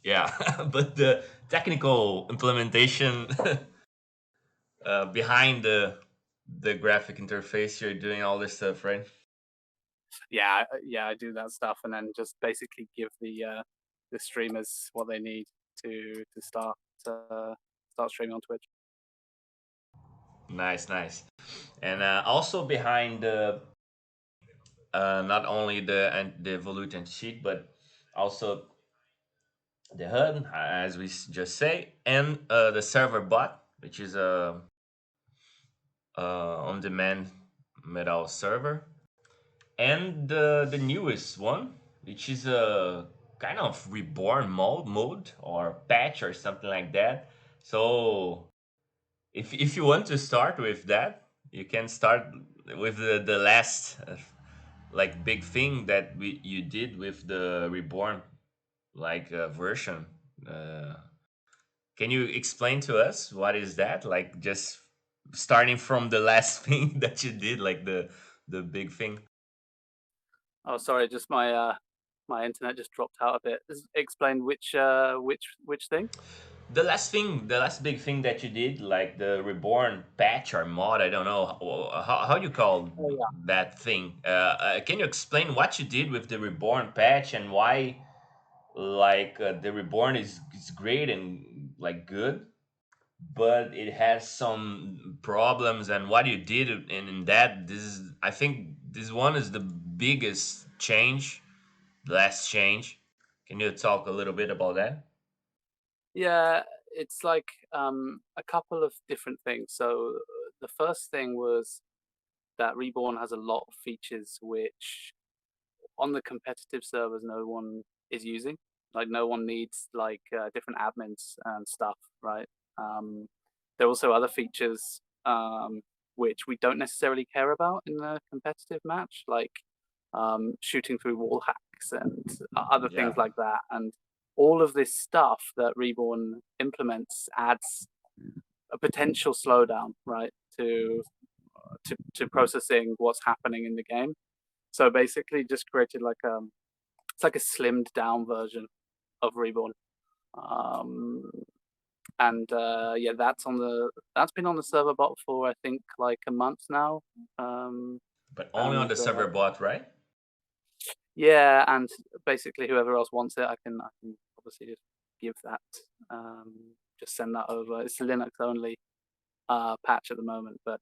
Yeah, but the technical implementation behind the graphic interface, you're doing all this stuff, right? Yeah, yeah, I do that stuff, and then just basically give the streamers what they need to start streaming on Twitch. Nice, nice. And also behind the not only the volute and sheet, but also the HUD, as we just say, and the server bot, which is on-demand metal server, and the newest one, which is a kind of reborn mode or patch or something like that. So if you want to start with that, you can start with the last like big thing that you did with the reborn version. Uh, can you explain to us what is that? Like just starting from the last thing that you did, like the big thing. Oh, sorry, just my internet just dropped out a bit. Explain which thing? The last big thing that you did, like the reborn patch or mod, I don't know how you call Oh yeah. that thing. Can you explain what you did with the reborn patch and why, the reborn is great and like good, but it has some problems and what you did in that. This is, I think, this one is the biggest change, the last change. Can you talk a little bit about that? Yeah, it's like a couple of different things. So the first thing was that Reborn has a lot of features which on the competitive servers no one is using. Like no one needs like different admins and stuff, right? Um, there are also other features which we don't necessarily care about in the competitive match, like shooting through wall hacks and other things Yeah. like that. And all of this stuff that Reborn implements adds a potential slowdown, right, to processing what's happening in the game. So basically, just created like it's like a slimmed down version of Reborn. Um, and yeah, that's been on the server bot for I think like a month now. Um, But only on and the server bot, right? yeah, and basically whoever else wants it, I can obviously just give that, just send that over. It's a Linux only patch at the moment, but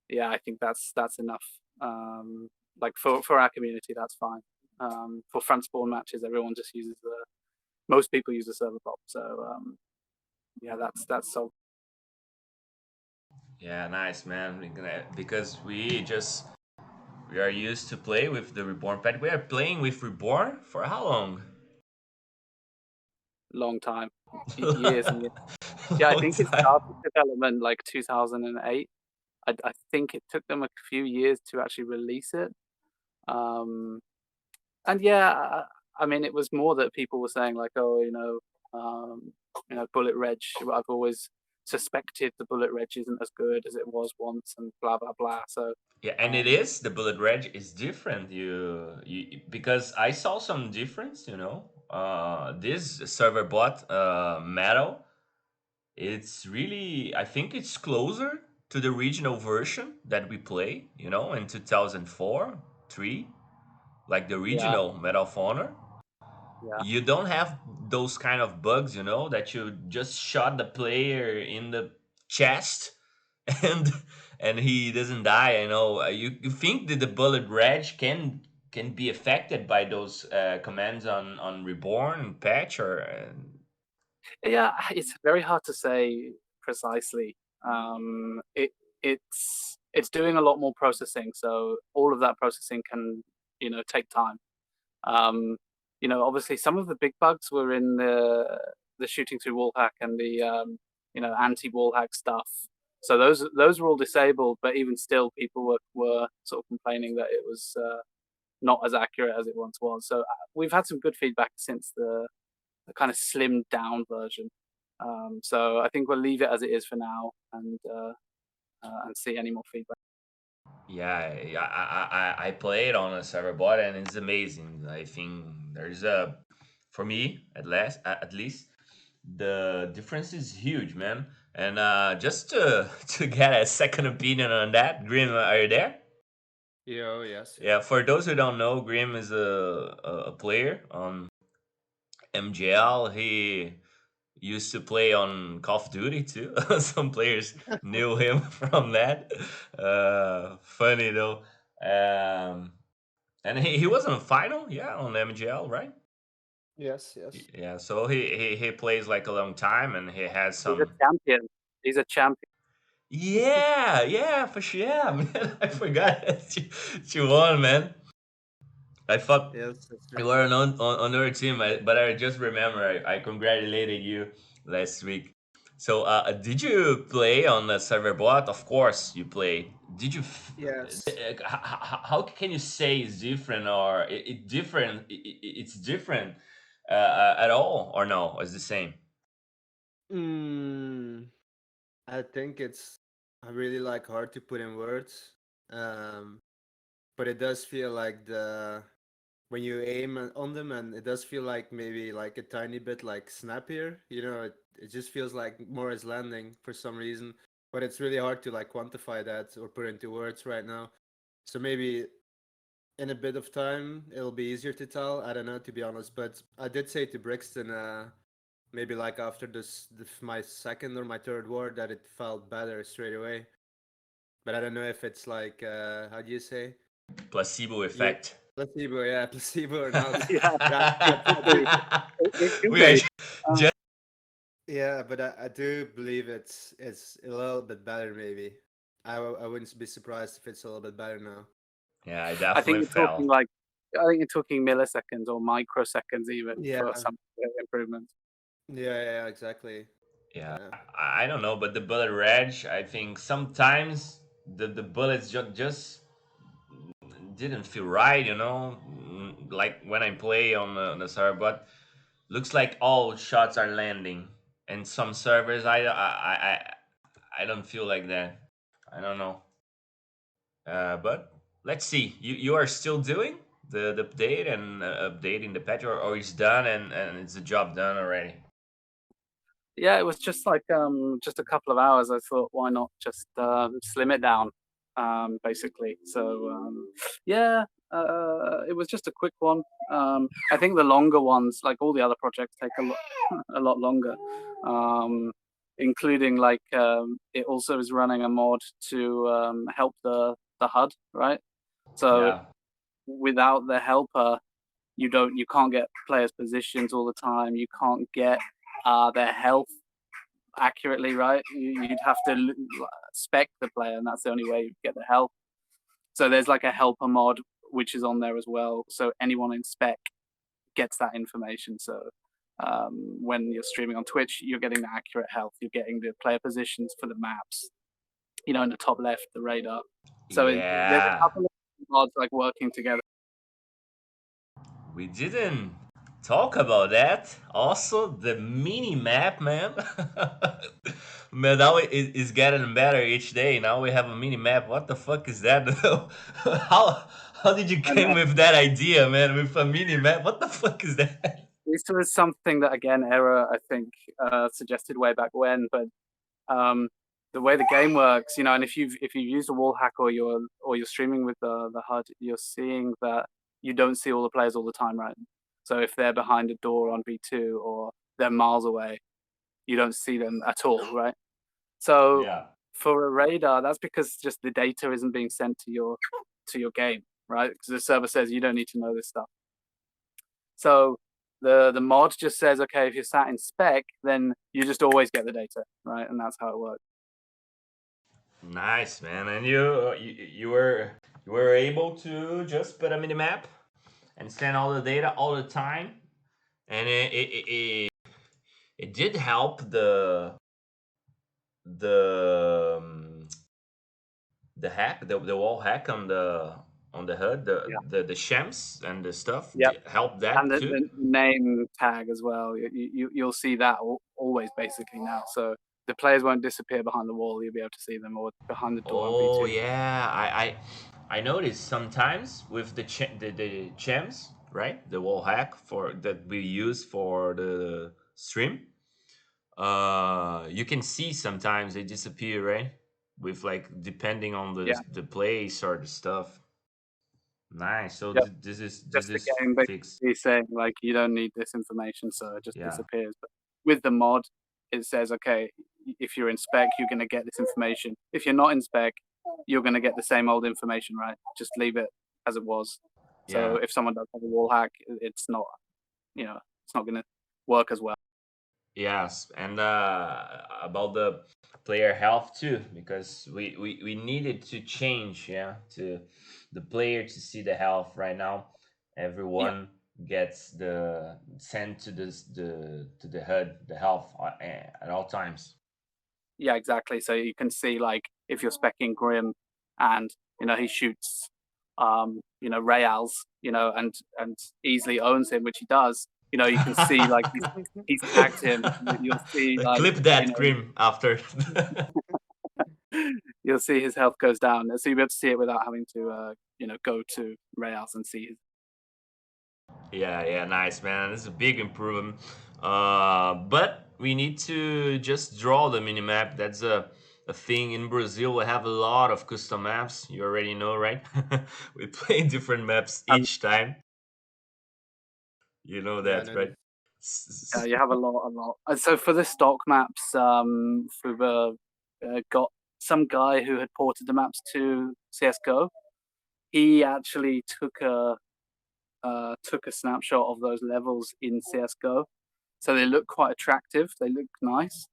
yeah, I think that's enough. Like for our community, that's fine. For front spawn matches, everyone just uses the most people use the server bot. So yeah, that's so Yeah, nice, man. Because we are used to play with the reborn pet. We are playing with reborn for how long? long time, years and years. Yeah, I Long think it time. started development like 2008. I think it took them a few years to actually release it. Um, and yeah, I mean, it was more that people were saying like, oh, bullet reg. I've always suspected the bullet reg isn't as good as it was once, and blah blah blah. So, Yeah, and it um, is the bullet reg is different. You because I saw some difference. This server bot metal. It's really, I think it's closer to the original version that we play. In 2004, three, like the yeah, original Medal of Honor. yeah, You don't have those kind of bugs, that you just shot the player in the chest and and he doesn't die. You think that the bullet reg can be affected by those commands on reborn patch or yeah. It's very hard to say precisely. It's doing a lot more processing, so all of that processing can take time. Um, obviously some of the big bugs were in the shooting through wall hack and the anti wall hack stuff. So those were all disabled, but even still, people were sort of complaining that it was not as accurate as it once was. So we've had some good feedback since the kind of slimmed down version. So I think we'll leave it as it is for now and see any more feedback. yeah, I played on a server bot and it's amazing. I think there's a For me, at least, the difference is huge, man. And just to to get a second opinion on that, Grim, are you there? Yeah, oh, yes, Yeah, yes. for those who don't know, Grim is a player on MGL. He used to play on Call of Duty too. Some players knew him from that. Funny though. And he was on final, yeah, on MGL, right? Yes, yes. Yeah, so he plays like a long time, and he has He's a some. champion. He's a champion. Yeah, yeah, for sure. Yeah, man, I forgot that you won, man. I thought Yes, that's you true. were on another team, but I just remember I congratulated you last week. So, did you play on the server bot? Of course, you played. Did you? Yes. How can you say it's different, or it different? It's different at all, or no? It's the same. Mm, I think it's really like hard to put in words. Um, but it does feel like the when you aim on them, and it does feel like maybe like a tiny bit like snappier. It just feels like more is landing for some reason. But it's really hard to like quantify that or put into words right now. So maybe in a bit of time it'll be easier to tell. I don't know, to be honest. But I did say to Brixton, maybe like after my second or my third war, that it felt better straight away. But I don't know if it's like how do you say? Placebo You effect. placebo, yeah, placebo or not. Yeah, But it could be. It could We are be. Um, just yeah, but I do believe it's a little bit better. Maybe I wouldn't be surprised if it's a little bit better now. yeah, I I think definitely you're talking fell. like, I think you're talking milliseconds or microseconds even Yeah, for some improvements. yeah, exactly. Yeah, Yeah, I don't know, but the bullet reg, I think sometimes the bullets just didn't feel right, you know, like when I play on the server, but looks like all shots are landing. And some servers, I don't feel like that. I don't know, but let's see. You are still doing the update and updating the patch, or it's done and it's the job done already. Yeah, it was just a couple of hours. I thought, why not just slim it down, basically. So yeah, it was just a quick one. I think the longer ones, like all the other projects, take a lot longer. Including like it also is running a mod to help the HUD, right? So Yeah, without the helper, you can't get players' positions all the time. You can't get their health accurately, right? You'd have to spec the player, and that's the only way you get the help. So there's like a helper mod which is on there as well. So anyone in spec gets that information. So when you're streaming on Twitch, you're getting the accurate health. You're getting the player positions for the maps. In the top left, the radar. So there's a yeah. couple of mods like working together. We didn't talk about that. Also, the mini map, man. Man, now it's getting better each day. Now we have a mini map. What the fuck is that? How did you And came with that idea, man? With a mini map? What the fuck is that? this was something that again, Era I think suggested way back when, but the way the game works, and if you've used a wall hack or you're streaming with the HUD, you're seeing that you don't see all the players all the time, right? So if they're behind a door on V2 or they're miles away, you don't see them at all, right? So Yeah. for a radar, that's because just the data isn't being sent to your game, right? Because the server says you don't need to know this stuff. So the mod just says, okay, if you're sat in spec, then you just always get the data, right? And that's how it works. Nice, man. And you were able to just put a mini map and send all the data all the time, and it did help the the hack, the wall hack on the HUD, Yeah. the shams and the stuff Yep. help And that too. the name tag as well. You'll see that always basically now. So the players won't disappear behind the wall. You'll be able to see them, or behind the door on Oh V2. yeah, I noticed sometimes with the the chams, right? The wall hack for that we use for the stream. You can see sometimes they disappear, right? With like depending on Yeah, the place or the stuff. Nice. So yeah. this Just the is game fixed. basically saying like you don't need this information, so it just Yeah. disappears. But with the mod, it says okay, if you're in spec, you're going to get this information. If you're not in spec, you're going to get the same old information, right? Just leave it as it was. So Yeah. if someone does have a wall hack, it's not, it's not going to work as well. Yes, and about the player health too, because we needed to change, yeah, to the player to see the health. Right now, Yeah. everyone gets the sent to the HUD the health at all times. Yeah, exactly. So you can see like if you're specking Grim and he shoots Reals, and easily owns him, which he does, you can see like he's tagged him. You'll see like, Clip that, Grim, after. you'll see his health goes down. So you'll be able to see it without having to go to Reals and see his. Yeah, nice, man. This is a big improvement. But we need to just draw the minimap. That's a thing in Brazil. We have a lot of custom maps. You already know, right? We play different maps each time. You know Yeah, that, no, right? Yeah, you have a lot. And so for the stock maps, Fuba got some guy who had ported the maps to CS:GO. He actually took a snapshot of those levels in CS:GO, so they look quite attractive. They look nice,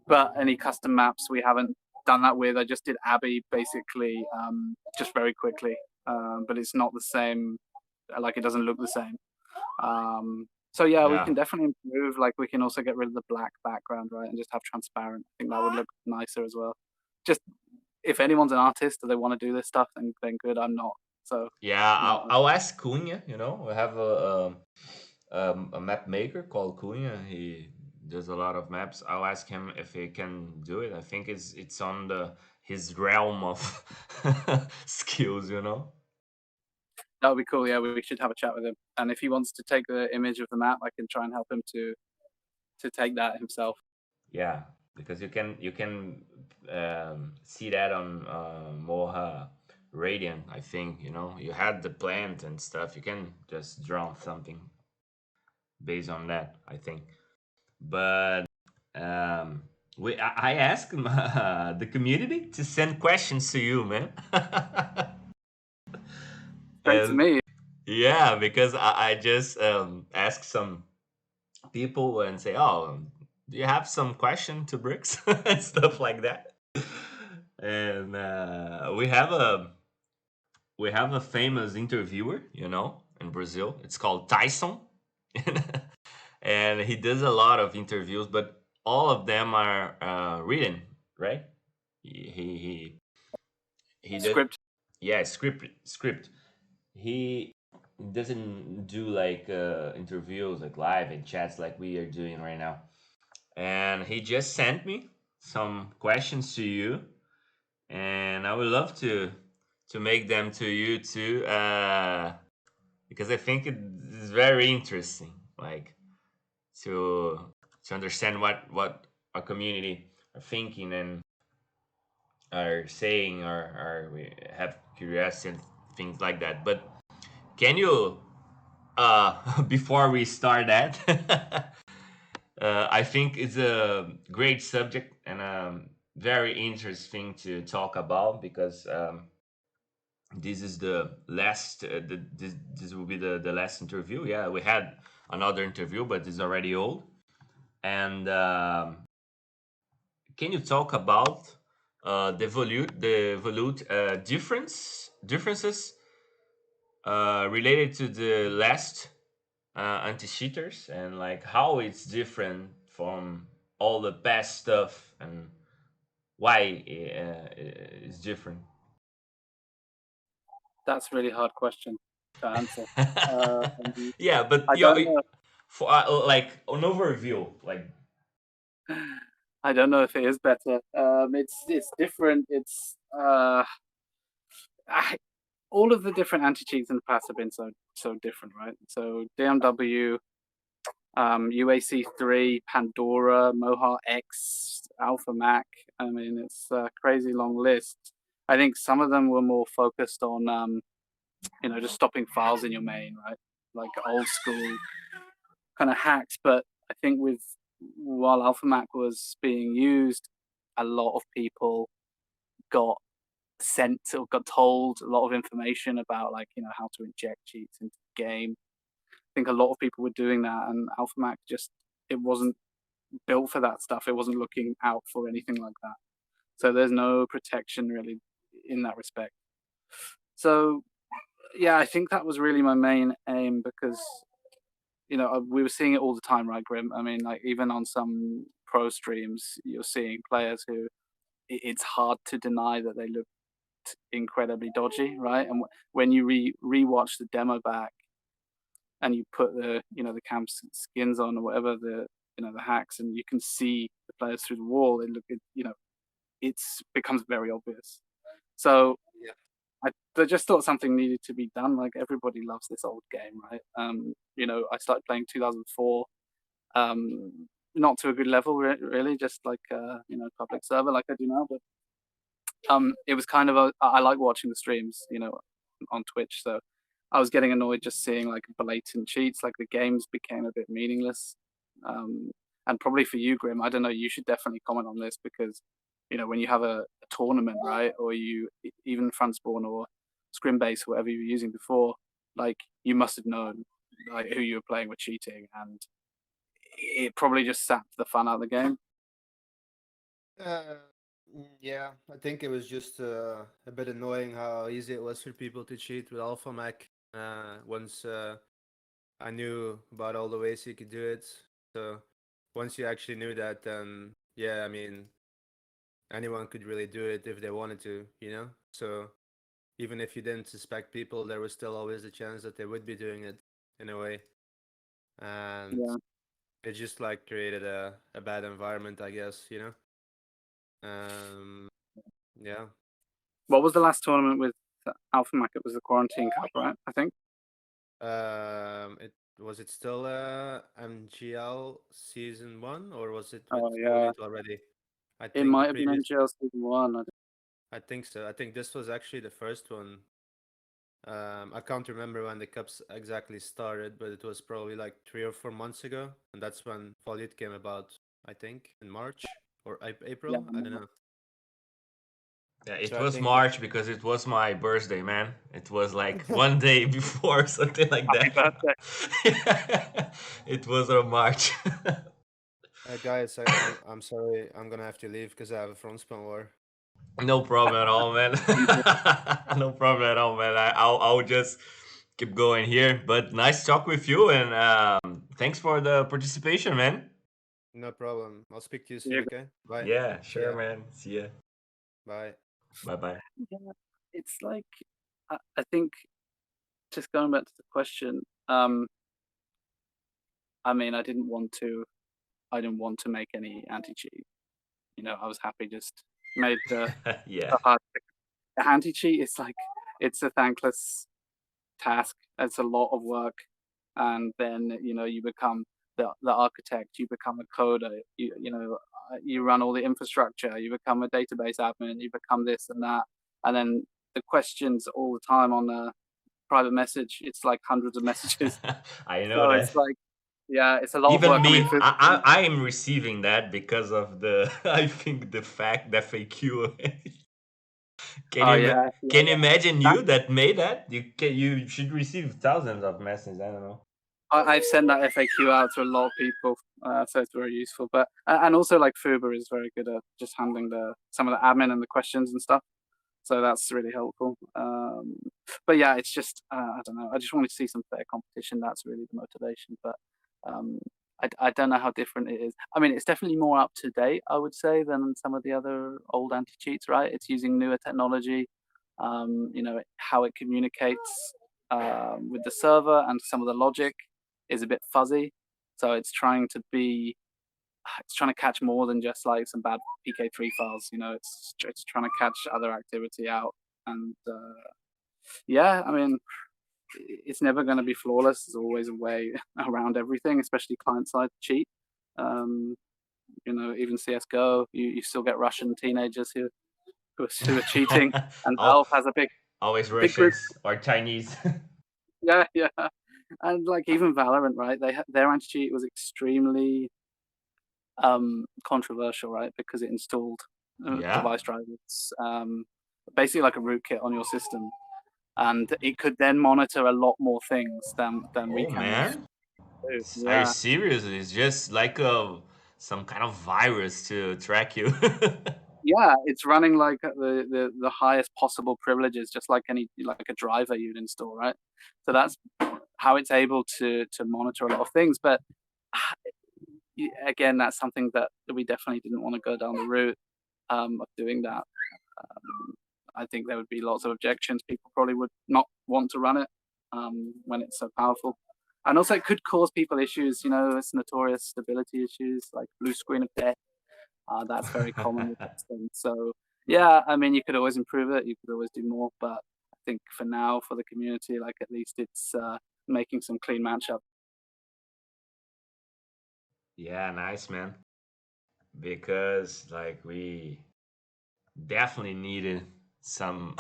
but any custom maps we haven't done that with. I just did Abbey basically, just very quickly, but it's not the same. Like it doesn't look the same. So yeah, we can Yeah. definitely improve. Like we can also get rid of the black background, right, and just have transparent. I think that would look nicer as well. Just if anyone's an artist or they want to do this stuff, then good. I'm not. So Yeah, you know, I'll ask Cunha. We have a map maker called Cunha. He does a lot of maps. I'll ask him if he can do it. I think it's on the his realm of skills. that would be cool. Yeah, we should have a chat with him. And if he wants to take the image of the map, I can try and help him to take that himself. Yeah, because you can see that on Moha Radiant. I think you had the plant and stuff. You can just draw something based on that. I think, but I asked the community to send questions to you, man. Straight to And me. yeah, because I just asked some people and say, "Oh, do you have some question to Bricks?" and stuff like that. And we have a famous interviewer, in Brazil. It's called Tyson, and he does a lot of interviews, but all of them are written, right? He did, Script. yeah, script. He doesn't do like interviews like live and chats like we are doing right now. And he just sent me some questions to you, and I would love to make them to you too, because I think it is very interesting, like to understand what our community are thinking and are saying, or we have curiosity and things like that. But can you, before we start that, I think it's a great subject and very interesting to talk about, because this is the last. This will be the last interview. Yeah, we had another interview, but it's already old. And can you talk about the volute differences related to the last anti-cheaters, and like how it's different from all the past stuff, and why it's different? That's a really hard question to answer. Yeah, but I don't know. for like an overview, like. I don't know if it is better. It's different. It's all of the different anti-cheats in the past have been so different, right? So DMW, UAC3, Pandora, Moha X, Alpha Mac. I mean, it's a crazy long list. I think some of them were more focused on, just stopping files in your main, right? Like old school kind of hacks. But I think while Alpha Mac was being used, a lot of people got sent or got told a lot of information about how to inject cheats into the game. I think a lot of people were doing that, and Alpha Mac it wasn't built for that stuff. It wasn't looking out for anything like that. So there's no protection really in that respect. So yeah, I think that was really my main aim because we were seeing it all the time, right, Grim? I mean, like even on some pro streams, you're seeing players who it's hard to deny that they look incredibly dodgy, right? And when you rewatch the demo back and you put the the cam skins on or whatever the the hacks, and you can see the players through the wall, it becomes very obvious. So Yeah. I just thought something needed to be done. Like everybody loves this old game, right? I started playing 2004, not to a good level really, just like public server like I do now, but it was kind of I like watching the streams, on Twitch. So I was getting annoyed just seeing like blatant cheats. Like the games became a bit meaningless. And probably for you, Grim, I don't know. You should definitely comment on this because, when you have a tournament, right, or you even Franspawn or Scrimbase, whatever you were using before, like you must have known like who you were playing with cheating, and it probably just sapped the fun out of the game. Yeah, I think it was just a bit annoying how easy it was for people to cheat with Alpha Mac. Once I knew about all the ways you could do it, so once you actually knew that, then yeah, I mean, anyone could really do it if they wanted to, you know? So even if you didn't suspect people, there was still always the chance that they would be doing it in a way. And Yeah. it just like created a bad environment, I guess, you know? Yeah. What was the last tournament with Alpha Mac? It was the Quarantine Cup, right? I think. It still MGL season 1 or was it with Oh yeah, Elite already? I it think the might have been previous. NGL season 1. I think so. I think this was actually the first one. I can't remember when the cups exactly started, but it was probably like 3 or 4 months ago, and that's when Volute came about. I think in March or April. I don't know. Yeah, it So I was think it. March because it was my birthday, man. It was like one day before, something like Happy that. birthday. It was on March. Guys, I'm sorry. I'm gonna have to leave because I have a front spawn war. No problem at all, man. No problem at all, man. I'll just keep going here. But nice talk with you, and thanks for the participation, man. No problem. I'll speak to you soon. Yeah, Okay. Bye. Yeah, See sure, ya. man. See ya. Bye. Bye bye. yeah. It's like I think just going back to the question. I mean, I didn't want to make any anti-cheat. I was happy just made the Yeah. hard. The anti-cheat is like it's a thankless task. It's a lot of work, and then you become the architect. You become a coder. You run all the infrastructure. You become a database admin. You become this and that, and then the questions all the time on a private message. It's like hundreds of messages. I know So it's that. like, yeah, it's a lot of Even work. I mean, me, I am receiving that because of the I think the fact that FAQ. oh yeah, Can you imagine That, you that made that? You should receive thousands of messages. I don't know. I've sent that FAQ out to a lot of people, so it's very useful. But and also like Fuba is very good at just handling some of the admin and the questions and stuff. So that's really helpful. But yeah, it's just I don't know. I just wanted to see some fair competition. That's really the motivation. But um, I don't know how different it is. I mean, it's definitely more up to date, I would say, than some of the other old anti cheats. Right? It's using newer technology. How it communicates with the server and some of the logic is a bit fuzzy. So it's trying to catch more than just like some bad PK3 files. It's trying to catch other activity out, and Yeah, I mean, it's never going to be flawless. There's always a way around everything, especially client side cheat. Um, even CS:GO, you still get Russian teenagers who are cheating, and Al- Valve has a Always big group. Russians or Chinese. Yeah, yeah, and like even Valorant, right? Their anti-cheat was extremely controversial, right? Because it installed Yeah. device drivers, basically like a rootkit on your system, and it could then monitor a lot more things than we Oh can use. man, are you Yeah, serious? It's just like some kind of virus to track you. yeah, it's running like the highest possible privileges, just like like a driver you'd install, right? So that's how it's able to monitor a lot of things. But again, that's something that we definitely didn't want to go down the route of doing that. I think there would be lots of objections. People probably would not want to run it when it's so powerful. And also, it could cause people issues. It's notorious stability issues like blue screen of death. That's very common with this thing. So, yeah, I mean, you could always improve it. You could always do more. But I think for now, for the community, like at least it's making some clean matchup. Yeah, nice man. Because like we definitely needed some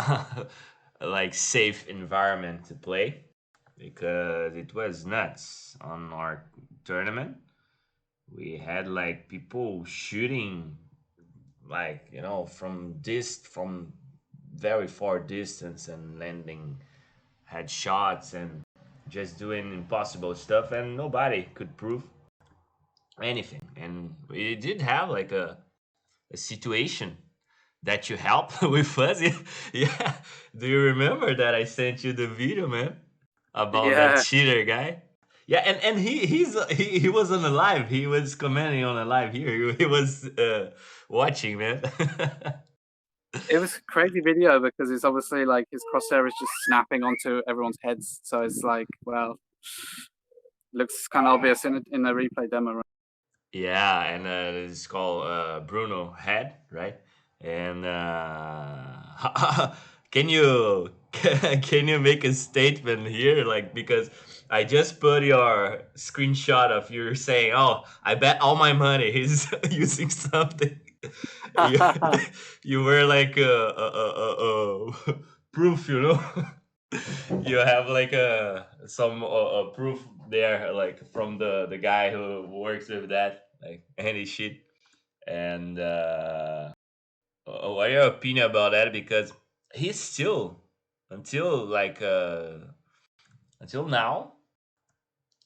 like safe environment to play because it was nuts on our tournament. We had like people shooting like from very far distance and landing headshots and just doing impossible stuff and nobody could prove anything. And we did have like a situation that you help with us. Yeah. Do you remember that I sent you the video, man? About that Yeah, cheater guy? Yeah, and he was on the live. He was commenting on the live here. He was watching, man. it was a crazy video because it's obviously like his crosshair is just snapping onto everyone's heads. So it's like, well, looks kind of obvious in the replay demo. Right? Yeah, and it's called Bruno Head, right? And can you can you make a statement here, like because I just put your screenshot of you saying, "Oh, I bet all my money he's using something." you, you were like proof, you know. You have like some proof there, like from the guy who works with that, like any shit. And what are your opinion about that? Because he's still until like until now,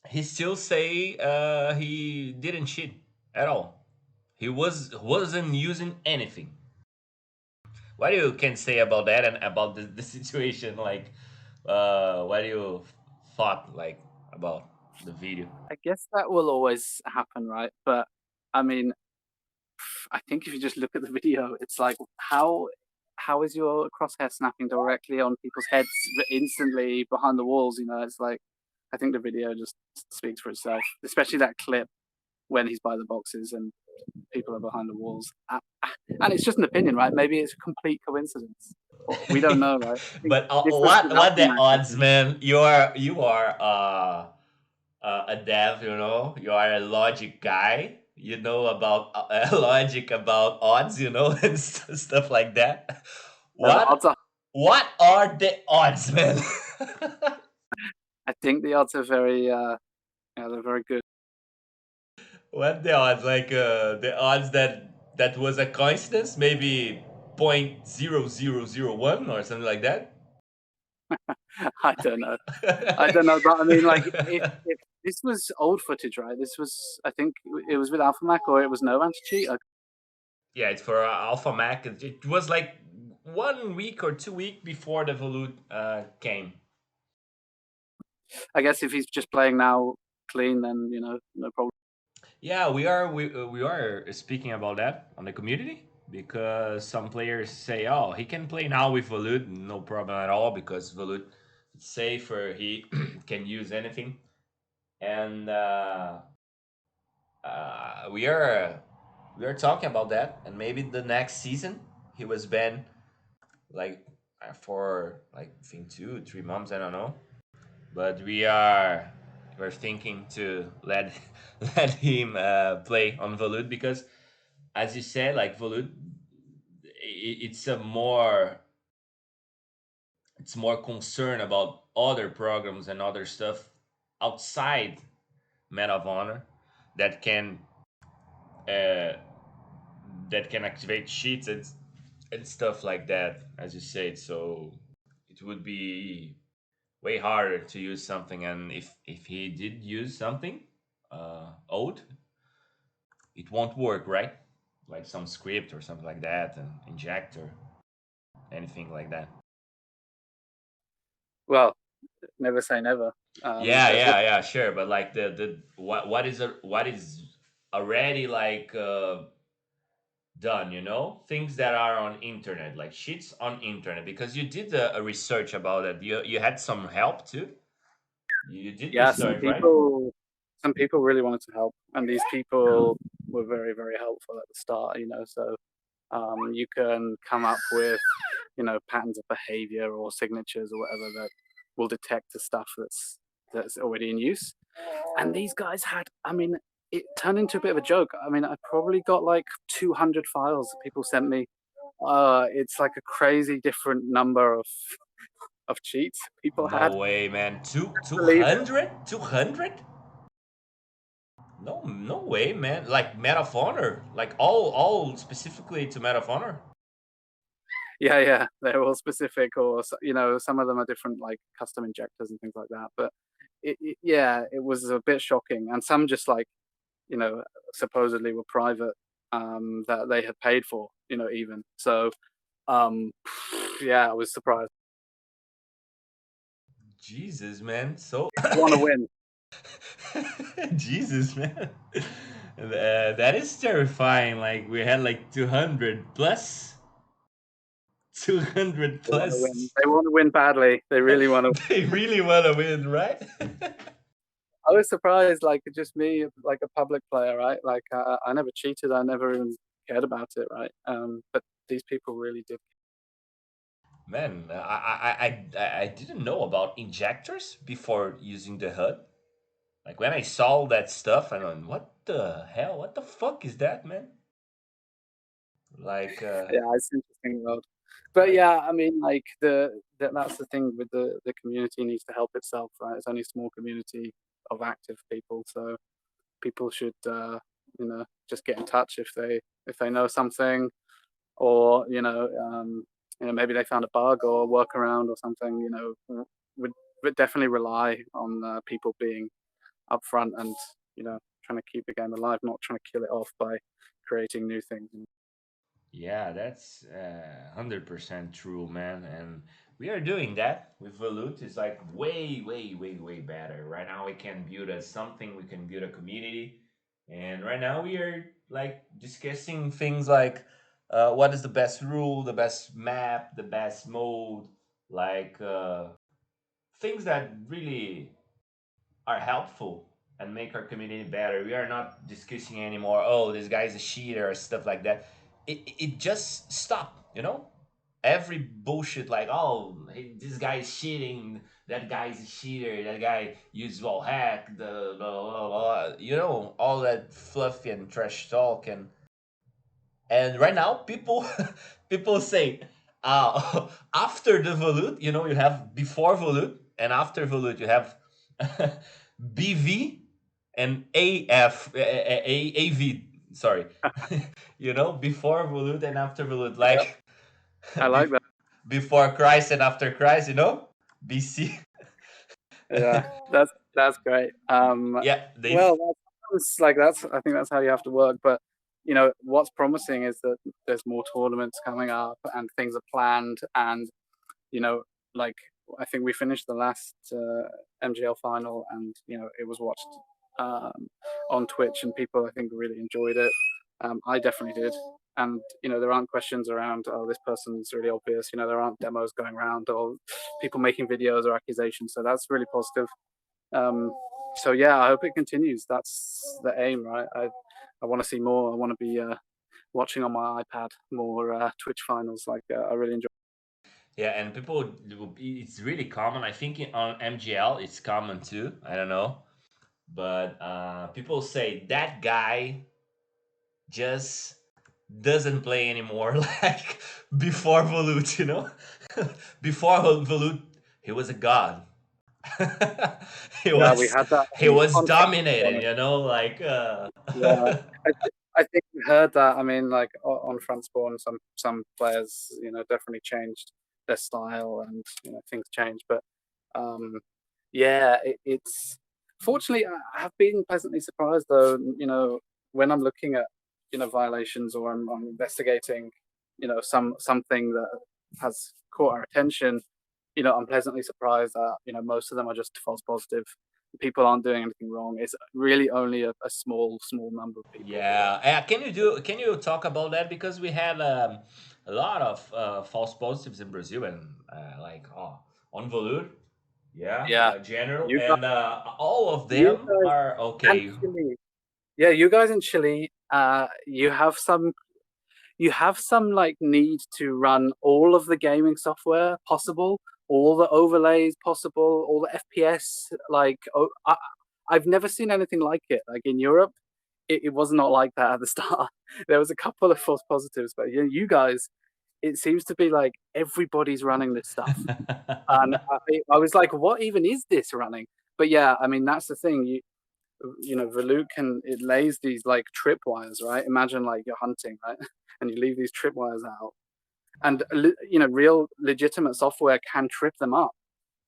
he still say he didn't cheat at all. He wasn't using anything. What do you can say about that and about the situation? Like, what do you thought like about the video? I guess that will always happen, right? But I mean, I think if you just look at the video, it's like how is your crosshair snapping directly on people's heads instantly behind the walls? It's like I think the video just speaks for itself, especially that clip when he's by the boxes and people are behind the walls. And it's just an opinion, right? Maybe it's a complete coincidence. We don't know, right? I think But this was without what the the Mac, I odds, think. man? You are a dev, you know. You are a logic guy. You know about logic about odds, you know, and stuff like that. The odds are. What are the odds, man? I think the odds are very. Yeah, they're very good. What the odds? Like the odds that was a coincidence, maybe 0.0001 or something like that. I don't know. I don't know, but I mean, like, if this was old footage, right? This was, I think, it was with Alpha Mac, or it was no anti-cheat. Yeah, it's for Alpha Mac. It was like 1 week or 2 week before the Volute came. I guess if he's just playing now clean, then no problem. Yeah, we are speaking about that on the community because some players say, "Oh, he can play now with Volute, no problem at all because Volute is safer. He can use anything." And we are talking about that, and maybe the next season he was banned. Like for like I think 2 3 months. I don't know, but we're thinking to let let him play on Volute because, as you said, like Volute, it's a more it's more concern about other programs and other stuff outside Medal of Honor that can uh, that can activate cheats and stuff like that, as you said. So it would be way harder to use something, and if he did use something old, it won't work, right? Like some script or something like that, an injector, anything like that. Well, never say never. Yeah, There's yeah, yeah, sure. But like the what is already like done, things that are on internet, like sheets on internet, because you did a research about it. You had some help too. You did yeah, research, right? some people really wanted to help, and these people were very, very helpful at the start. So you can come up with patterns of behavior or signatures or whatever that will detect the stuff that's already in use. And these guys had, I mean, it turned into a bit of a joke. I mean, I probably got like 200 files that people sent me. It's like a crazy different number of cheats people had. No way, man. Believe it. 200? 200? No way, man. Like Medal of Honor, like all specifically to Medal of Honor. Yeah, they're all specific, or some of them are different, like custom injectors and things like that. But it was a bit shocking, and some just like supposedly were private, that they had paid for, even so. um yeah, I was surprised. Jesus, man. So I want to win. Jesus, man. That is terrifying. Like we had like 200 plus, 200 They want to win. plus. They want to win badly. They really want to. They really want to win, right? I was surprised, like just me, like a public player, right? Like I never cheated. I never even cared about it, right? But these people really did. Man, I didn't know about injectors before using the HUD. Like when I saw that stuff, I went, "What the hell? What the fuck is that, man?" Like, Yeah, it's interesting world. But like, yeah, I mean, like that's the thing with the community needs to help itself, right? It's only a small community of active people, so people should just get in touch if they know something, or maybe they found a bug or workaround or something. Would definitely rely on people being upfront and trying to keep the game alive, not trying to kill it off by creating new things. yeah, that's 100% true, man. And we are doing that with Volute. It's like way, way, way, way better. Right now, we can build a something. We can build a community. And right now, we are like discussing things like what is the best rule, the best map, the best mode, like things that really are helpful and make our community better. We are not discussing anymore, oh, this guy's a cheater or stuff like that. It just stopped. Every bullshit like, oh, hey, this guy is cheating, that guy's a cheater, that guy used wall hack, the blah, blah, blah, all that fluffy and trash talk. And right now, people people say, after the volute, you have before volute, and after volute, you have BV and AV. Sorry, before volute and after volute, Yeah, like I like that. before Christ and after Christ, BC. Yeah, that's great. Yeah, they. Well, I think that's how you have to work. But what's promising is that there's more tournaments coming up and things are planned. And you know, like I think we finished the last MGL final, and it was watched on Twitch, and people I think really enjoyed it. I definitely did. And there aren't questions around, oh, this person's really obvious. There aren't demos going around or people making videos or accusations. So that's really positive. So yeah, I hope it continues. That's the aim, right? I want to see more. I want to be watching on my iPad more Twitch finals. Like I really enjoy. Yeah, and people, it's really common. I think on MGL it's common too. I don't know, but people say that guy just doesn't play anymore like before Volut, you know? Before Volut, he was a god. he Yeah, we was had that he was on dominating, Front. you know, like Yeah, I think we heard that. I mean, like on front spawn, some players, definitely changed their style, and things changed. But um, yeah, it's fortunately I have been pleasantly surprised though. When I'm looking at violations, or I'm investigating, something that has caught our attention. I'm pleasantly surprised that most of them are just false positive. People aren't doing anything wrong. It's really only a small number of people who are. yeah. Can you talk about that, because we had a lot of false positives in Brazil, and like on Volut, yeah, Yeah, general, you guys, and all of you them guys, are and okay. Chile. Yeah, you guys in Chile. You have some like need to run all of the gaming software possible, all the overlays possible, all the FPS. Like, I've never seen anything like it. Like in Europe, it was not like that at the start. There was a couple of false positives, but you guys, it seems to be like everybody's running this stuff, and I was like, what even is this running? But yeah, I mean that's the thing. Veloot it lays these like tripwires, right? Imagine like you're hunting, right? And you leave these tripwires out, and real legitimate software can trip them up,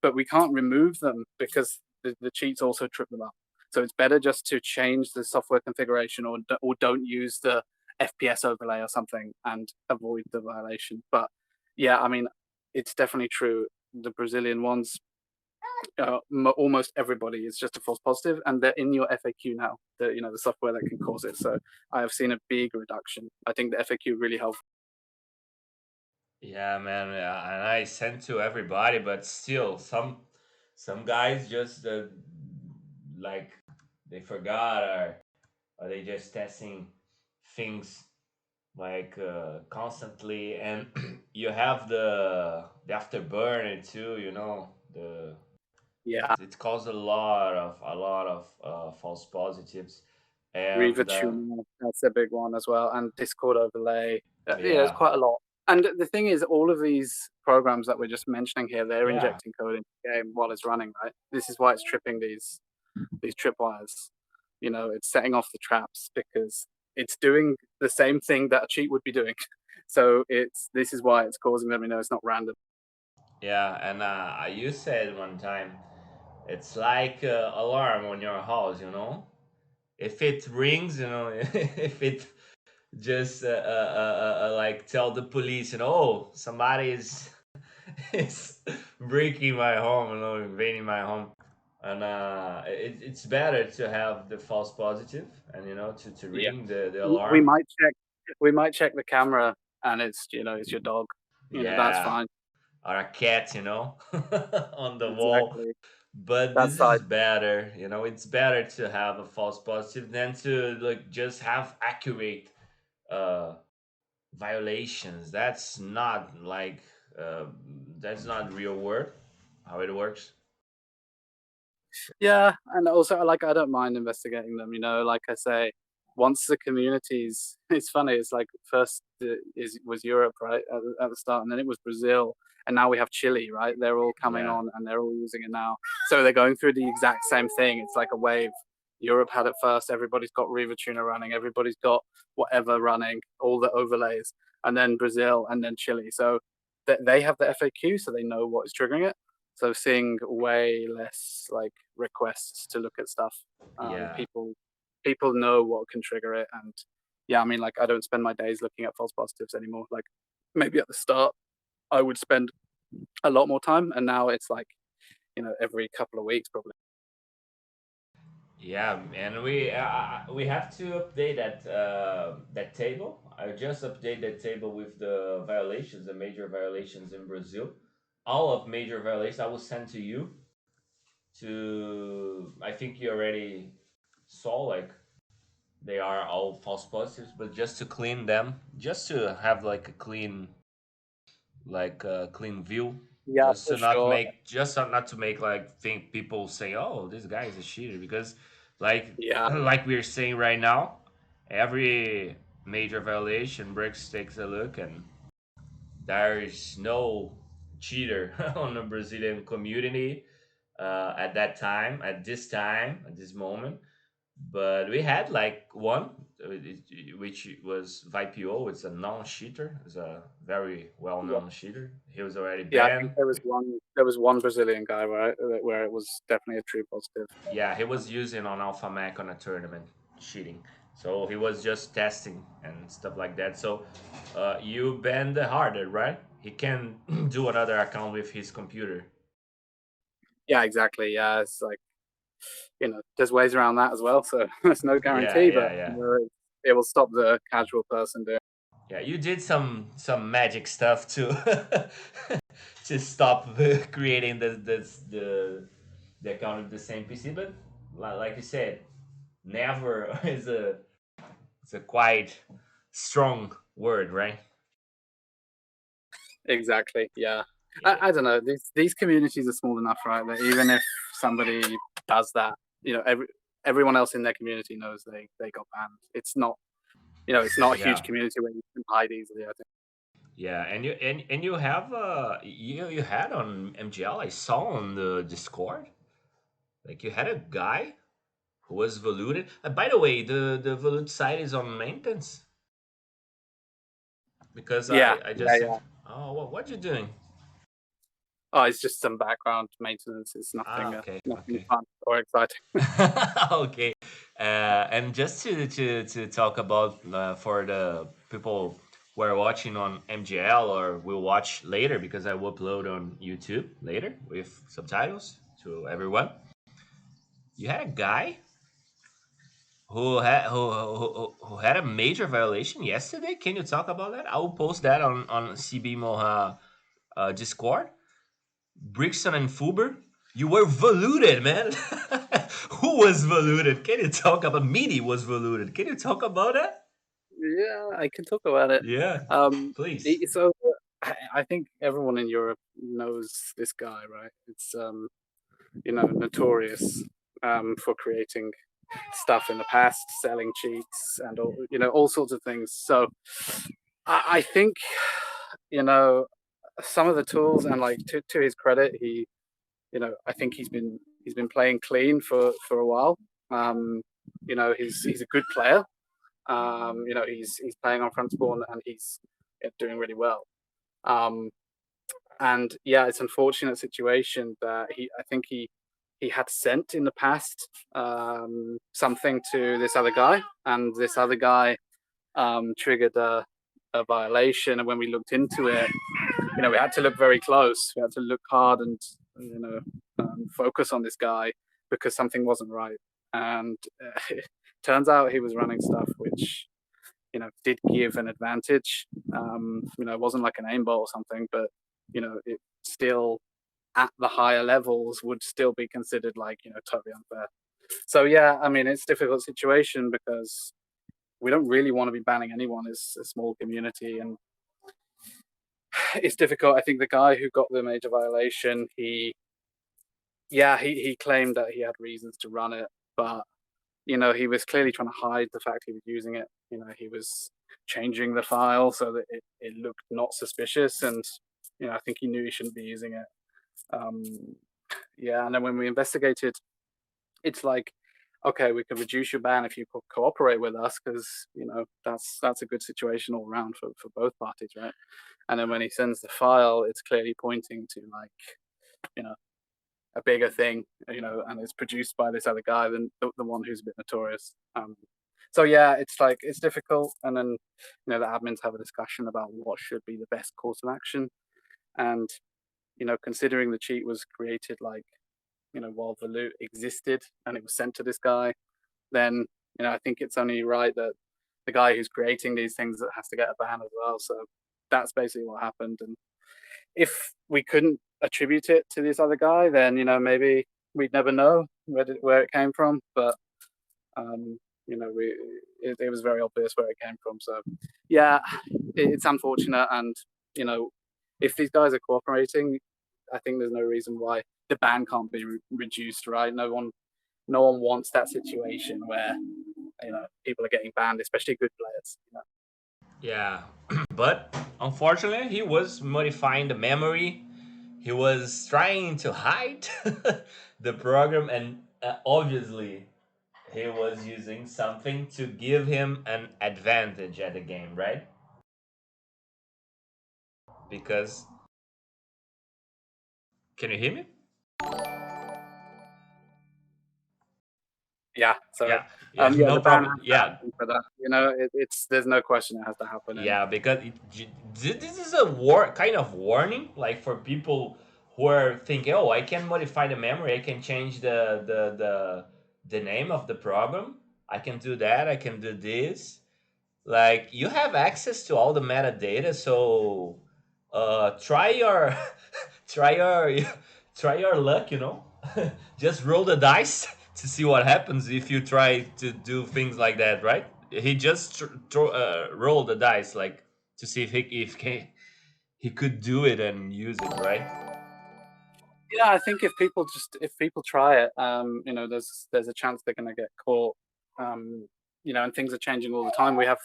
but we can't remove them because the cheats also trip them up. So it's better just to change the software configuration, or don't use the FPS overlay or something, and avoid the violation. But yeah, I mean, it's definitely true. The Brazilian ones, almost everybody is just a false positive, and they're in your FAQ now. The software that can cause it. So I have seen a big reduction. I think the FAQ really helped. Yeah, man, yeah, and I sent to everybody, but still, some guys just like they forgot, or they just testing things like constantly, and you have the afterburner too, you know, the Yeah, it caused a lot of false positives, Reaver and tuner, that's a big one as well, and Discord overlay. Yeah, it's yeah, quite a lot. And the thing is, all of these programs that we're just mentioning here, they're yeah, injecting code into the game while it's running, right? This is why it's tripping these tripwires. It's setting off the traps because it's doing the same thing that a cheat would be doing. So this is why it's causing them. It's not random. yeah, and you said one time it's like alarm on your house, you know. If it rings, you know, if it just like tell the police, you know, oh, somebody is is breaking my home, you know, invading my home, and it's better to have the false positive, and you know, to Yeah, ring the we alarm. might check. We might check the camera, and it's your dog. That's Yeah, fine. or a cat, you know, on the wall. Exactly. But That's this side. is better, you know. It's better to have a false positive than to like just have accurate uh violations. That's not like uh, that's not real work. How it works. Yeah, and also like I don't mind investigating them. Like I say, once the communities, it's funny. It's like first was Europe, right, at the start, and then it was Brazil, and now we have Chile, right? They're all coming Yeah, on, and they're all using it now. So they're going through the exact same thing. It's like a wave. Europe had it first. Everybody's got Riva Tuna running. Everybody's got whatever running, all the overlays, and then Brazil, and then Chile. So they have the FAQ, so they know what is triggering it. So seeing way less like requests to look at stuff. yeah, People know what can trigger it, and yeah, I mean, like I don't spend my days looking at false positives anymore. Like maybe at the start I would spend a lot more time, and now it's like every couple of weeks probably. yeah. And we have to update that table. I just update that table with the violations, the major violations in Brazil. All of major violations I will send to you. To I think you already saw, like they are all false positives, but just to clean them, just to have like a clean like clean view, Yeah, for sure. just not to make like think people say, oh, this guy is a cheater, because like Yeah, like we're saying right now, every major violation, Brix takes a look, and there is no cheater on the Brazilian community at that time, at this moment. But we had like one, which was Vipio. It's a non-cheater. It's a very yeah, well-known cheater. He was already yeah. I think banned. there was one Brazilian guy, right, where it was definitely a true positive. Yeah, he was using on Alpha Mac on a tournament, cheating. So he was just testing and stuff like that. So you banned the harder, right? He can do another account with his computer. Yeah, exactly. Yeah, it's like, there's ways around that as well. So there's no Yeah, guarantee, but yeah, yeah. it will stop the casual person doing. Yeah, you did some magic stuff to to stop creating the account with the same PC. But like you said, never is a it's a quite strong word, right? Exactly. Yeah. Yeah, I don't know. These communities are small enough, right? That even if somebody does that, everyone else in their community knows they got banned. It's not, it's not a huge yeah, community where you can hide easily. I think. yeah. And you have you had on MGL. I saw on the Discord, like you had a guy who was valued. By the way, the valued site is on maintenance. Because Yeah. I Yeah. just Yeah. oh, what you doing? Oh, it's just some background maintenance. It's Ah, nothing, okay, nothing okay. fun or exciting. Okay. And just to talk about for the people who are watching on MGL or will watch later, because I will upload on YouTube later with subtitles to everyone. You had a guy who had a major violation yesterday. Can you talk about that? I will post that on CB Moha Discord. Brixton and Fuber, you were valued, man. Who was valued? Can you talk about Meaty was valued? Can you talk about that? Yeah, I can talk about it. Yeah, Um, please. so I think everyone in Europe knows this guy, right? It's notorious for creating stuff in the past, selling cheats, and all sorts of things. So I think you know some of the tools, and like to his credit, I think he's been playing clean for a while. Um, he's a good player. He's playing on front spawn and he's doing really well. Um, and yeah, it's an unfortunate situation that I think he had sent in the past something to this other guy, and this other guy triggered a violation. And when we looked into it, we had to look very close. We had to look hard and focus on this guy because something wasn't right. And it turns out he was running stuff which did give an advantage. It wasn't like an aimbot or something, but it still at the higher levels would still be considered like totally unfair. So yeah, I mean it's a difficult situation because we don't really want to be banning anyone. It's a small community and it's difficult. I think the guy who got the major violation, he claimed that he had reasons to run it, but he was clearly trying to hide the fact he was using it. He was changing the file so that it looked not suspicious, and I think he knew he shouldn't be using it. And then when we investigated, it's like, okay, we can reduce your ban if you cooperate with us, because that's a good situation all around for both parties, right? And then when he sends the file, it's clearly pointing to like a bigger thing, and it's produced by this other guy than the one who's a bit notorious. So yeah, it's like it's difficult, and then the admins have a discussion about what should be the best course of action, and considering the cheat was created like while the loot existed and it was sent to this guy, then I think it's only right that the guy who's creating these things that has to get a ban as well. So that's basically what happened, and if we couldn't attribute it to this other guy, then maybe we'd never know where it came from. But it was very obvious where it came from. So yeah, it's unfortunate, and if these guys are cooperating, I think there's no reason why the ban can't be reduced, right? No one wants that situation where people are getting banned, especially good players. Yeah, but unfortunately, he was modifying the memory. He was trying to hide the program, and obviously, he was using something to give him an advantage at the game, right? Because, can you hear me? Yeah. So Yeah, yeah, yeah, no the ban problem. has to Yeah, happen for that. It's there's no question it has to happen. And yeah, because this is a kind of warning, like for people who are thinking, oh, I can modify the memory, I can change the name of the program, I can do that, I can do this. Like you have access to all the metadata, so try your try your try your luck, just roll the dice to see what happens if you try to do things like that, right? He just rolled the dice, like to see if he could do it and use it, right? yeah, I think if people try it, there's a chance they're going to get caught. And things are changing all the time. We have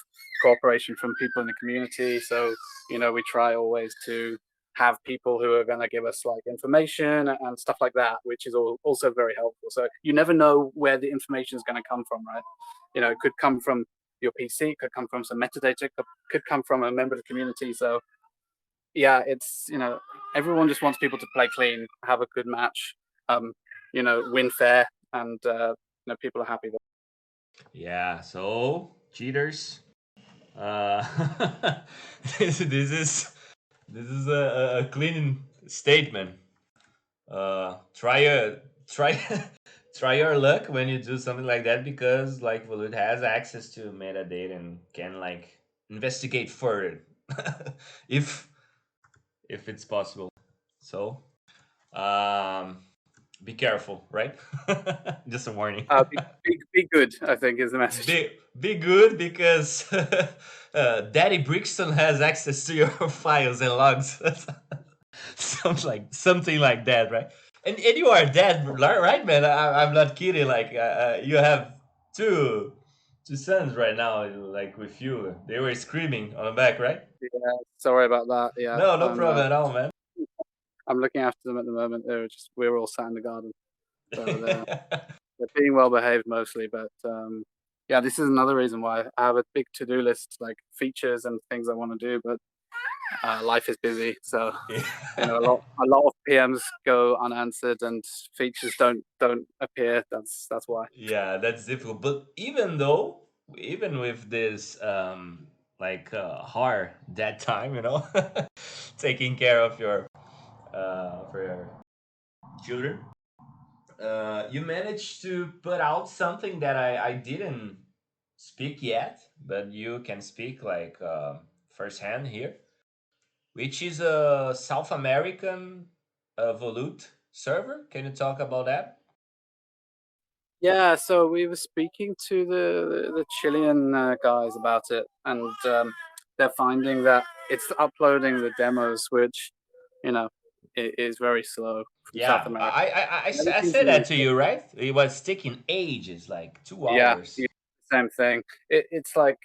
cooperation from people in the community, so we try always to have people who are going to give us like information and stuff like that, which is also very helpful. So you never know where the information is going to come from, right? It could come from your PC, it could come from some metadata, could come from a member of the community. So yeah, it's everyone just wants people to play clean, have a good match, win fair, and people are happy. Yeah, so cheaters, uh this is a clean statement. Try your try try your luck when you do something like that, because like Volute has access to metadata and can like investigate further if if it's possible. So um be careful, right? Just a warning. Be good, I think, is the message. Be good, because Daddy Brixton has access to your files and logs. Something like that, right? And you are dead, right, man? I'm not kidding. Like you have two sons right now, like with you. They were screaming on the back, right? Yeah, sorry about that. Yeah, No, no problem at all, man. I'm looking after them at the moment. We're all sat in the garden, so they're being well behaved mostly. But yeah, this is another reason why I have a big to-do list, like features and things I want to do, but life is busy, so a lot of PMs go unanswered and features don't appear. That's why. Yeah, that's difficult. But even with this like hard that time, taking care of your for your children, you managed to put out something that I didn't speak yet, but you can speak like firsthand here, which is a South American volute server. Can you talk about that? Yeah, so we were speaking to the Chilean guys about it, and they're finding that it's uploading the demos, which is very slow from South Yeah, America. I Everything's said in that the to UK. you, right? It was taking ages, like two Yeah, hours. same thing. It's like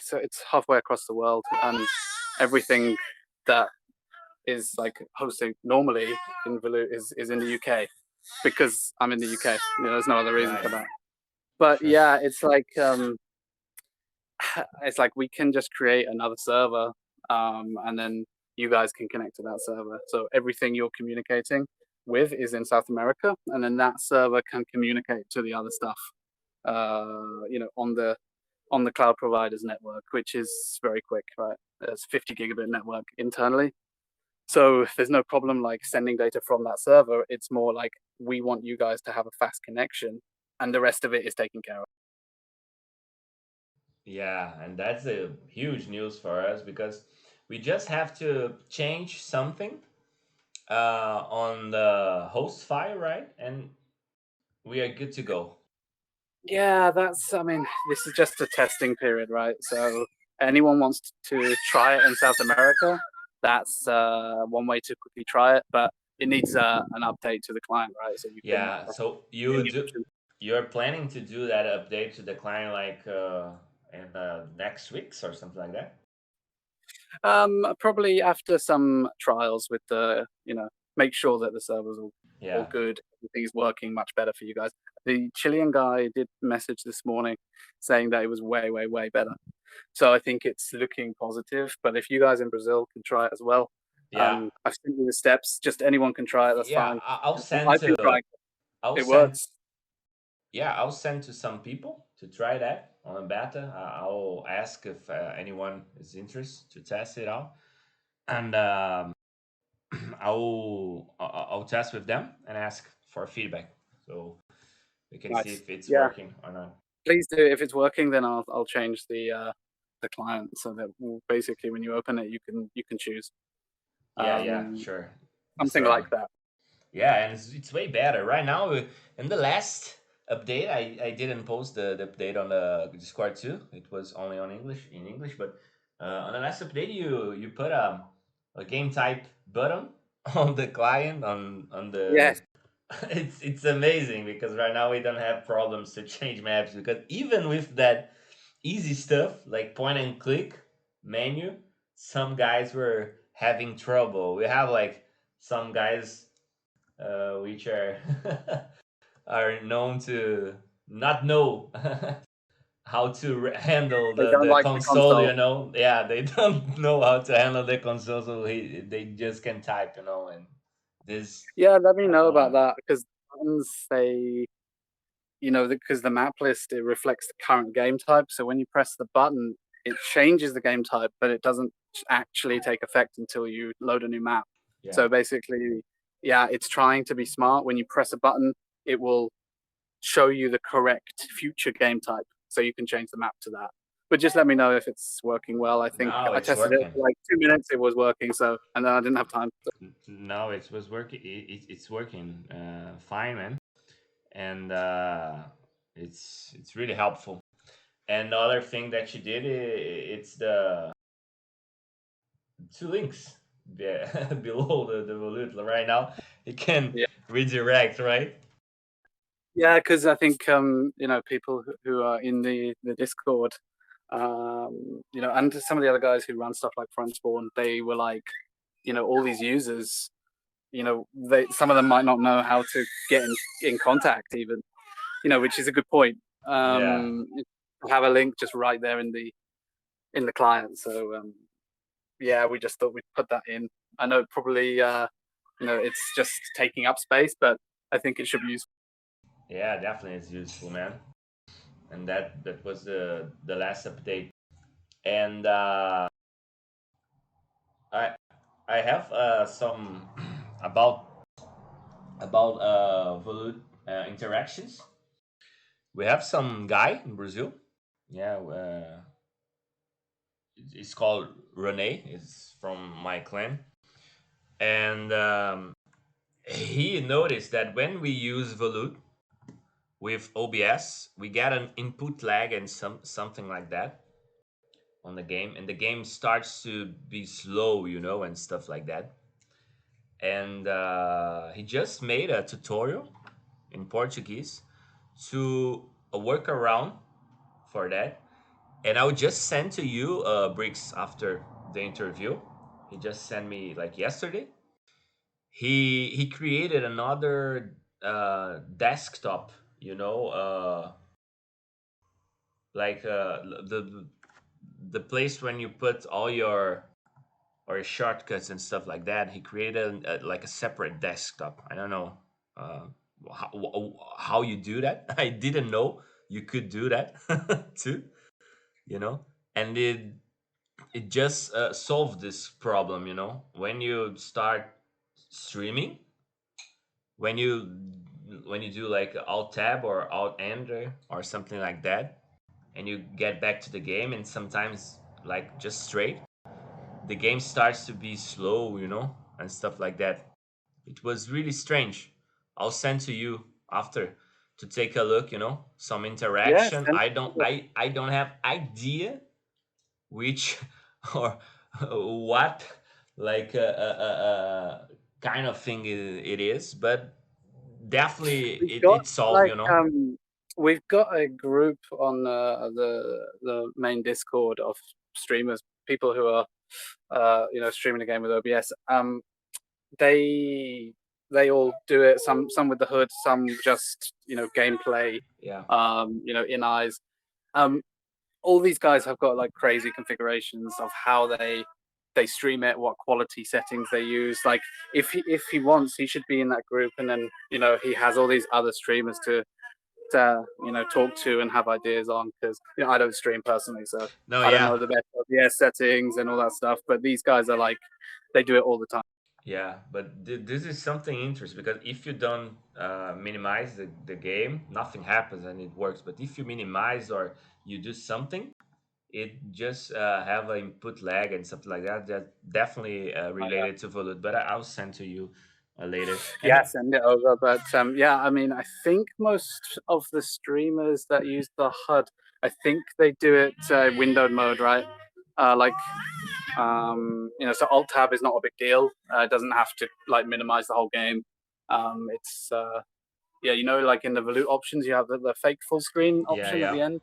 so it's halfway across the world, and everything that is like hosting normally in Volute is in the UK because I'm in the UK. There's no other reason for Right. that. But Sure. yeah, it's like we can just create another server, and then you guys can connect to that server. So everything you're communicating with is in South America, and then that server can communicate to the other stuff, on the cloud provider's network, which is very quick, right? There's 50 gigabit network internally. So there's no problem like sending data from that server. It's more like we want you guys to have a fast connection, and the rest of it is taken care of. Yeah, and that's a huge news for us, because we just have to change something on the host file, right? And we are good to go. Yeah, I mean, this is just a testing period, right? So anyone wants to try it in South America, that's one way to quickly try it, but it needs an update to the client, right? So you can Yeah, so any option. you're planning to do that update to the client like in next weeks or something like that? Probably after some trials with the, make sure that the server's all Yeah. good, everything's working much better for you guys. The Chilean guy did message this morning saying that it was way, way, way better. So I think it's looking positive. But if you guys in Brazil can try it as well, Yeah. I've sent you the steps. Just anyone can try it. That's Yeah, fine. I'll send I've been to trying. I'll It send works. yeah, I'll send to some people to try that on beta. I'll ask if anyone is interested to test it out, and I'll test with them and ask for feedback, so we can see Nice. if it's Yeah, working or not. please do. If it's working, then I'll change the client so that basically when you open it, you can choose Yeah, sure. The something like server. that. Yeah, and it's way better right now. In the last update, I didn't post the update on the Discord too. It was only on English. But on the last update, you put a game type button on the client on the. Yes, It's amazing because right now we don't have problems to change maps, because even with that easy stuff like point and click menu, some guys were having trouble. We have like some guys which are are known to not know how to handle they don't the like the console. console. You know, yeah, they don't know how to handle the console, so they just can type. You know, and this. Yeah, let me know about Uh, that because buttons they, because the map list it reflects the current game type. So when you press the button, it changes the game type, but it doesn't actually take effect until you load a new map. yeah, So basically, yeah, it's trying to be smart. When you press a button, it will show you the correct future game type, so you can change the map to that. But just let me know if it's working well. I think now I it's tested it working. for like 2 minutes. It was working, so and then I didn't have time. Now it was working. It's working fine, man, and it's really helpful. And the other thing that you did, it's the two links below the volute right now. It can Yeah, redirect, right? yeah, because I think people who are in the Discord, and some of the other guys who run stuff like Front Spawn, they were like, all these users, some of them might not know how to get in contact even, which is a good point. Yeah, Have a link just right there in the client. So yeah, we just thought we'd put that in. I know probably it's just taking up space, but I think it should be useful. yeah, definitely it's useful, man. And that was the last update. And I I have some about volute interactions. We have some guy in Brazil. Yeah, it's called Rene. It's from my clan, and he noticed that when we use volute with OBS, we get an input lag and something like that on the game, and the game starts to be slow, and stuff like that. And he just made a tutorial in Portuguese to a workaround for that, and I'll just send to you Bricks after the interview. He just sent me like yesterday. He created another desktop, like the place when you put all your or shortcuts and stuff like that. He created like a separate desktop. I don't know uh, how you do that. I didn't know you could do that too. You know, and it just solved this problem. When you start streaming, when you do like alt tab or alt enter or something like that, and you get back to the game, and sometimes like just straight the game starts to be slow, and stuff like that. It was really strange. I'll send to you after to take a look, some Yes, interaction. and I don't have idea which or what like kind of thing it is, but definitely We've got it's solved, like you know. we've got a group on the main Discord of streamers, people who are streaming a game with OBS. They they all do it. Some with the hood, some just gameplay. Yeah, In eyes. Um, all these guys have got like crazy configurations of how they stream it, what quality settings they use. Like if he wants, he should be in that group, and then he has all these other streamers to talk to and have ideas on, because I don't stream personally, so no, I don't yeah, know the best OBS settings and all that stuff. But these guys are like, they do it all the time. yeah, but this is something interesting because if you don't minimize the game, nothing happens and it works. But if you minimize or you do something, it just have an input lag and something like that. That definitely related to Volut, but I'll send to you later. And Yeah, send it over. But yeah, I mean, I think most of the streamers that use the HUD, I think they do it windowed mode, right? Like, so Alt Tab is not a big deal. It doesn't have to like minimize the whole game. It's yeah, like in the Volute options, you have the fake full screen yeah, option at yeah, the end.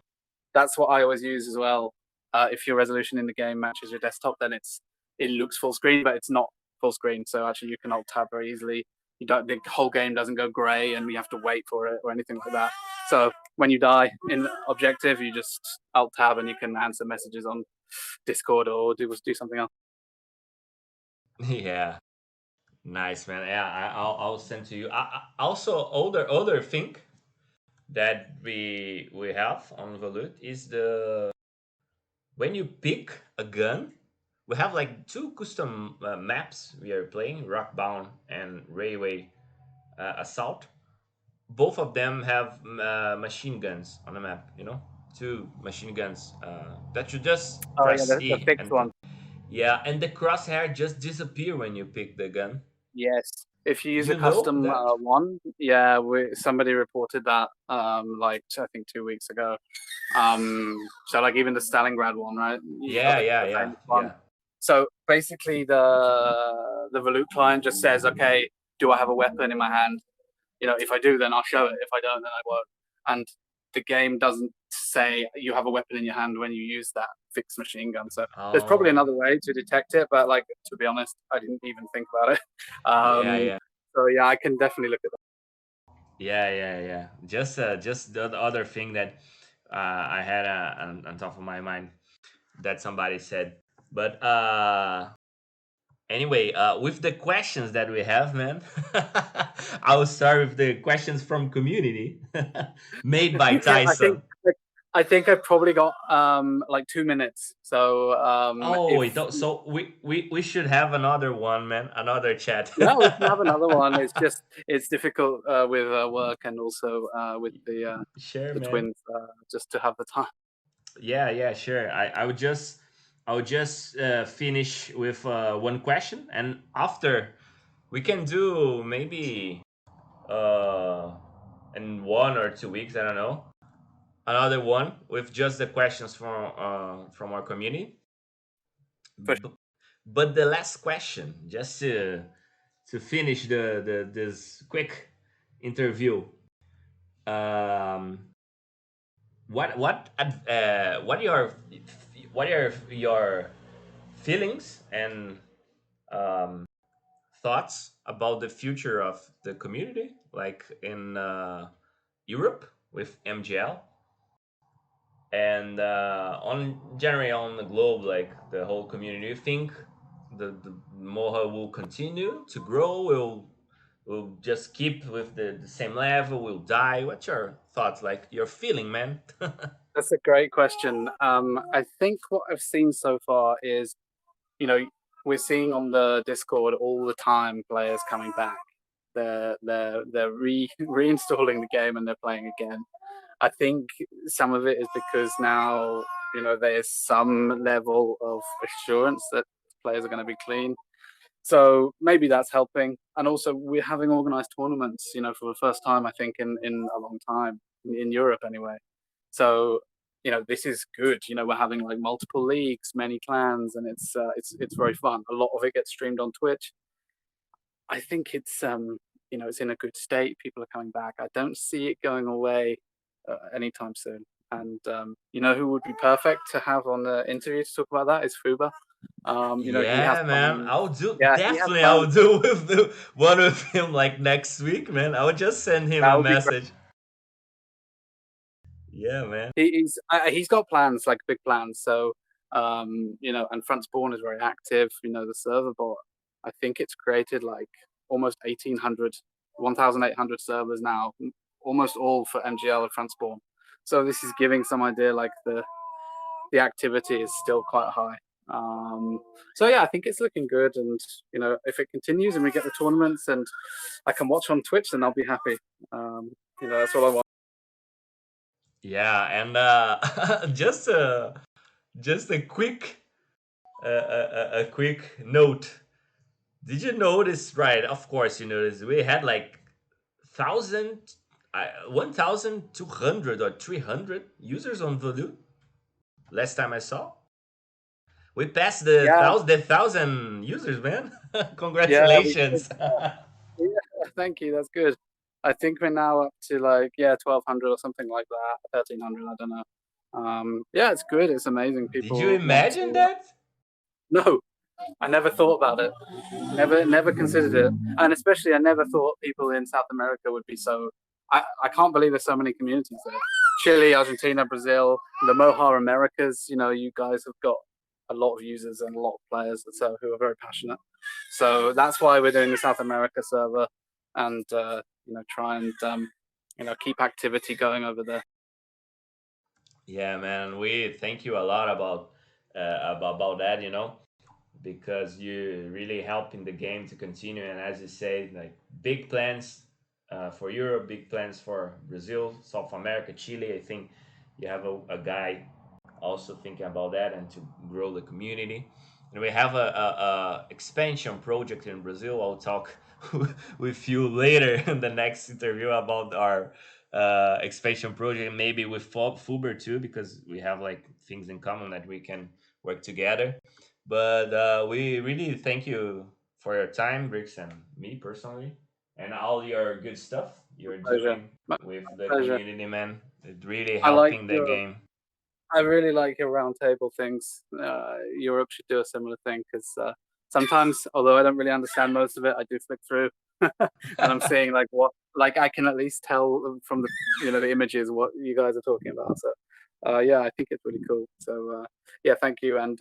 That's what I always use as well. If your resolution in the game matches your desktop, then it looks full screen, but it's not full screen. So actually, you can Alt Tab very easily. You don't the whole game doesn't go grey, and you have to wait for it or anything like that. So when you die in objective, you just Alt Tab, and you can answer messages on Discord or do something else. yeah. Nice, man. Yeah, I'll send to you. Also, other thing that we have on Volute is the when you pick a gun, we have like two custom maps we are playing: Rockbound and Railway Assault. Both of them have machine guns on the map. You know, two machine guns that you just Oh yeah, press the E fixed and one. yeah, and the crosshair just disappear when you pick the gun. Yes. If you use a You know custom that? one, yeah, somebody reported that like I think 2 weeks ago. So like even the Stalingrad one, right? You got Yeah, yeah, the yeah, famous one. yeah. So basically, the Volute client just says, okay, do I have a weapon in my hand? If I do, then I'll show it. If I don't, then I won't. And the game doesn't say you have a weapon in your hand when you use that fixed machine gun. So there's probably Oh, another way to detect it, but like to be honest, I didn't even think about it. yeah, yeah, So yeah, I can definitely look at yeah, yeah, yeah. Just the other thing that I had on top of my mind that somebody said. But anyway, with the questions that we have, man, I'll start with the questions from community made by that. Tyson. I think I've probably got like 2 minutes. So Oh, if wait, so we should have another one, man, another chat. yeah, we can have another one. It's just it's difficult with work and also with Sure, the man. twins just to have the time. Yeah, yeah, sure. I would just finish with one question, and after we can do maybe uh, in 1 or 2 weeks. I don't know, another one with just the questions from our community. For B- but the last question, just to finish the this quick interview. Um, what are your feelings and um, thoughts about the future of the community, like in Europe with MGL, and on generally on the globe, like the whole community? You think the Moha will continue to grow? Will just keep with the same level? Will die? What's your thoughts? Like your feeling, man? That's a great question. I think what I've seen so far is, we're seeing on the Discord all the time players coming back. They're reinstalling the game and they're playing again. I think some of it is because now there's some level of assurance that players are going to be clean. So maybe that's helping. And also we're having organized tournaments, for the first time I think in a long time in Europe anyway. So this is good. We're having like multiple leagues, many clans, and it's very fun. A lot of it gets streamed on Twitch. I think it's in a good state. People are coming back. I don't see it going away anytime soon. And who would be perfect to have on the interview to talk about that is Fuba. He has Yeah, man. plans. I'll do Yeah, he has definitely. I'll plans. do with the one with him like next week, man. I'll just send him That a would be great. message. Yeah, man. He's got plans, like big plans. So and Front Spawn is very active. The server bot. I think it's created like almost 1,800 servers now, almost all for MGL and Front Spawn. So this is giving some idea, like the activity is still quite high. So yeah, I think it's looking good, and if it continues and we get the tournaments and I can watch on Twitch, then I'll be happy. That's all I want. Yeah, and just a quick note. Did you notice? Right, of course you noticed. We had like 1,200 or 300 users on Voodoo last time I saw. We passed the Yeah, thousand users, man. yeah, we did. Congratulations. Yeah, thank you. That's good. I think we're now up to like 1,200 or something like that, 1,300. I don't know. Yeah, it's good. It's amazing. Did you People want imagine to. that? No, I never thought about it. Never considered it, and especially I never thought people in South America would be so. I can't believe there's so many communities there. Chile, Argentina, Brazil, the Mojar Americas. You guys have got a lot of users and a lot of players who are very passionate. So that's why we're doing the South America server, and try and keep activity going over there. Yeah, man. We thank you a lot about that. Because you really helping the game to continue. And as you say, like big plans for Europe, big plans for Brazil, South America, Chile. I think you have a guy also thinking about that and to grow the community. And we have a expansion project in Brazil. I'll talk with you later in the next interview about our expansion project, maybe with Fuber too, because we have like things in common that we can work together. But we really thank you for your time, Brix, and me personally, and all your good stuff you're Pleasure. doing My with the pleasure. community, man. It really I like helping the your game. I really like your roundtable things. Europe should do a similar thing because sometimes, although I don't really understand most of it, I do flick through, and I'm seeing like I can at least tell from the images what you guys are talking about. So yeah, I think it's really cool. So yeah, thank you, and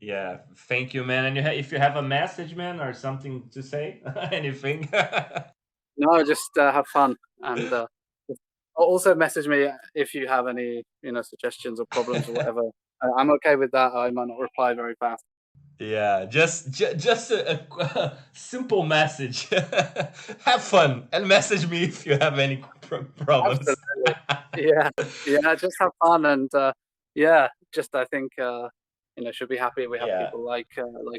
Yeah, thank you, man. And if you have a message, man, or something to say, anything. no, just have fun, and also message me if you have any suggestions or problems or whatever. I'm okay with that. I might not reply very fast. Yeah, just a simple message. Have fun and message me if you have any problems. Absolutely. Yeah. Just have fun, and yeah, just I think should be happy we have Yeah, people like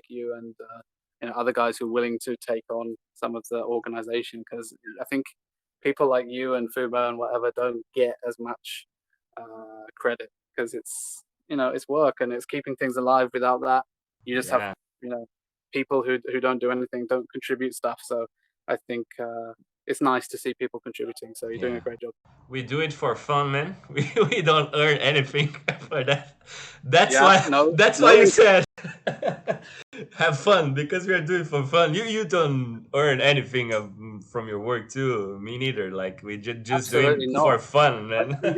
you and other guys who are willing to take on some of the organization, because I think people like you and Fubo and whatever don't get as much credit because it's work and it's keeping things alive. Without that, you just have yeah, people who don't do anything, don't contribute stuff. So I think it's nice to see people contributing. So you're doing yeah. a great job. We do it for fun, man. We don't earn anything for that. That's Yeah, why no, that's why no you interest. said have fun, because we are doing it for fun. You don't earn anything from your work too. Me neither. Like we just Absolutely doing not. for fun, man. I'm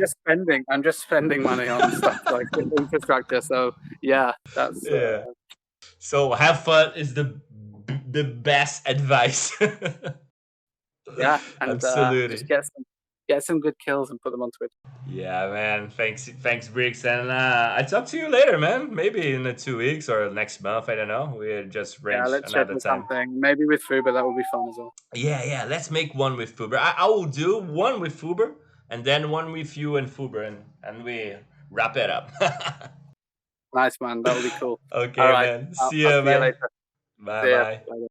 just spending money on stuff like infrastructure. So yeah, that's Yeah. So have fun is the best advice. yeah, and just Absolutely. get some good kills and put them on Twitch. Yeah, man. Thanks, Briggs. And I talk to you later, man. Maybe in 2 weeks or next month. I don't know. We'll just Yeah, arrange let's another schedule time. something. Maybe with Fuba, that would be fun as well. Yeah. Let's make one with Fuber. I will do one with Fuber and then one with you and Fuber, and we wrap it up. Nice, man. That would be cool. All Okay, right, man. I'll, See I'll ya, see you man. later. Bye See ya. bye. Bye.